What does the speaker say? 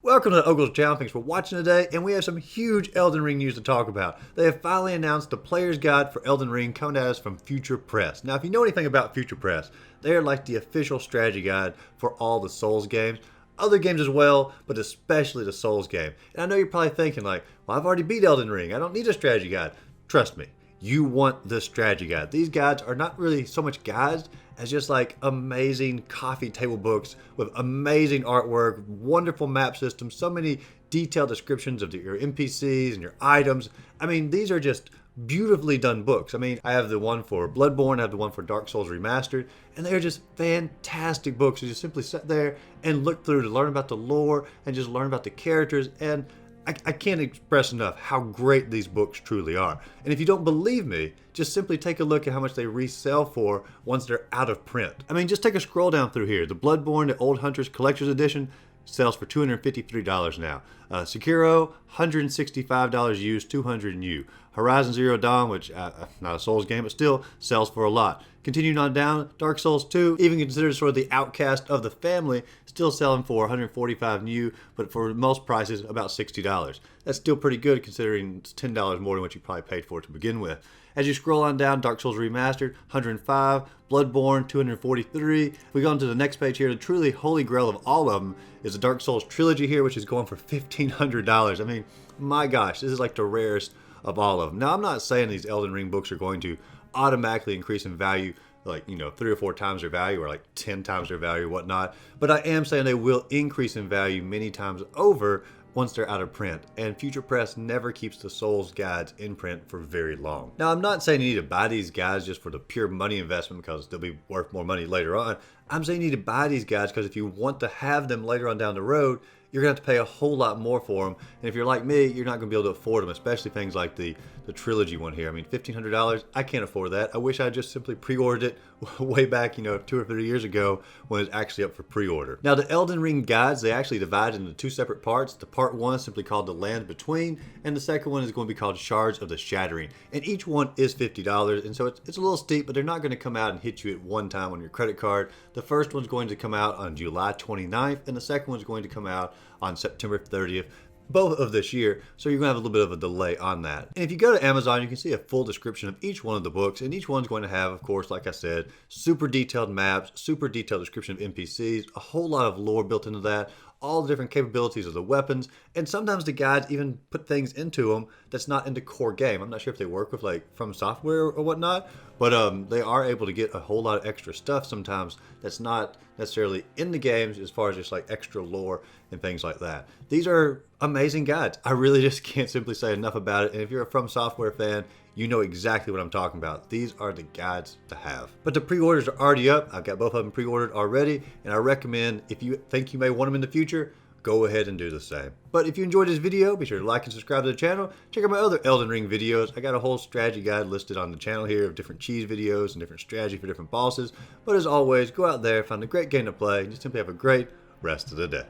Welcome to the Ogle's channel. Thanks for watching today, and we have some huge Elden Ring news to talk about. They have finally announced the player's guide for Elden Ring coming at us from Future Press. Now, if you know anything about Future Press, they are like the official strategy guide for all the Souls games. Other games as well, but especially the Souls game. And I know you're probably thinking like, well, I've already beat Elden Ring. I don't need a strategy guide. Trust me, you want the strategy guide. These guides are not really so much guides as just like amazing coffee table books with amazing artwork, wonderful map systems, so many detailed descriptions of your NPCs and your items. I mean, these are just beautifully done books. I mean, I have the one for Bloodborne, I have the one for Dark Souls Remastered, and they're just fantastic books. You just simply sit there and look through to learn about the lore and just learn about the characters, and I can't express enough how great these books truly are. And if you don't believe me, just simply take a look at how much they resell for once they're out of print. I mean, just take a scroll down through here. The Bloodborne, the Old Hunters Collector's Edition, sells for $253 now. Sekiro, $165 used, $200 new. Horizon Zero Dawn, which not a Souls game, but still sells for a lot. Continuing on down, Dark Souls 2, even considered sort of the outcast of the family, still selling for $145 new, but for most prices about $60. That's still pretty good considering it's $10 more than what you probably paid for it to begin with. As you scroll on down, Dark Souls Remastered, 105, Bloodborne, 243. If we go on to the next page here, the truly holy grail of all of them is the Dark Souls Trilogy here, which is going for $1,500. I mean, my gosh, this is like the rarest of all of them. Now, I'm not saying these Elden Ring books are going to automatically increase in value like, 3 or 4 times their value or like 10 times their value or whatnot, but I am saying they will increase in value many times over once they're out of print, and Future Press never keeps the Souls guides in print for very long. Now, I'm not saying you need to buy these guides just for the pure money investment because they'll be worth more money later on. I'm saying you need to buy these guides because if you want to have them later on down the road, you're going to have to pay a whole lot more for them. And if you're like me, you're not going to be able to afford them, especially things like the trilogy one here. I mean, $1,500, I can't afford that. I wish I just simply pre-ordered it way back, 2 or 3 years ago when it was actually up for pre-order. Now, the Elden Ring guides, they actually divide into 2 separate parts. The part 1 is simply called The Land Between, and the second one is going to be called Shards of the Shattering. And each one is $50, and so it's a little steep, but they're not going to come out and hit you at one time on your credit card. The first one's going to come out on July 29th, and the second one's going to come out on September 30th, both of this year, so you're going to have a little bit of a delay on that. And if you go to Amazon, you can see a full description of each one of the books, and each one's going to have, of course, like I said, super detailed maps, super detailed description of NPCs, a whole lot of lore built into that, all the different capabilities of the weapons, and sometimes the guides even put things into them that's not in the core game. I'm not sure if they work with like From Software or whatnot, but they are able to get a whole lot of extra stuff sometimes that's not necessarily in the games as far as just like extra lore and things like that. These are amazing guides. I really just can't simply say enough about it, and if you're a From Software fan, you know exactly what I'm talking about. These are the guides to have. But the pre-orders are already up. I've got both of them pre-ordered already, and I recommend if you think you may want them in the future, go ahead and do the same. But if you enjoyed this video, be sure to like and subscribe to the channel. Check out my other Elden Ring videos. I got a whole strategy guide listed on the channel here of different cheese videos and different strategy for different bosses. But as always, go out there, find a great game to play, and just simply have a great rest of the day.